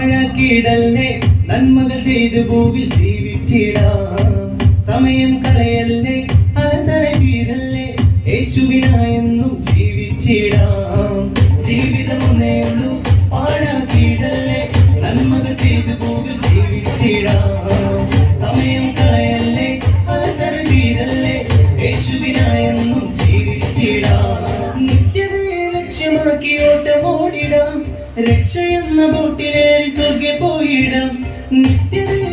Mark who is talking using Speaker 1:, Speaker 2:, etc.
Speaker 1: പാഴാക്കിയിടല്ലേ നന്മകൾ ചെയ്തു ഭൂവിൽ ജീവിച്ചിടാം സമയം കളയല്ലേ അലസര തീരല്ലേ യേശുവിനായെന്നും ജീവിച്ചിടാം ജീവിതം ഒന്നേ ഉള്ളൂ പാഴാക്കിയിടല്ലേ നന്മകൾ ചെയ്തു ഭൂവിൽ ജീവിച്ചിടാം സമയം കളയല്ലേ അലസര തീരല്ലേ യേശുവിനായെന്നും ജീവിച്ചിടാം നിത്യതയെ ലക്ഷ്യമാക്കി ഓട്ടമോടിടാം രക്ഷയെന്ന ബോട്ടിലേറി സ്വർഗ്ഗെ പോയിടാം നിത്യതയെ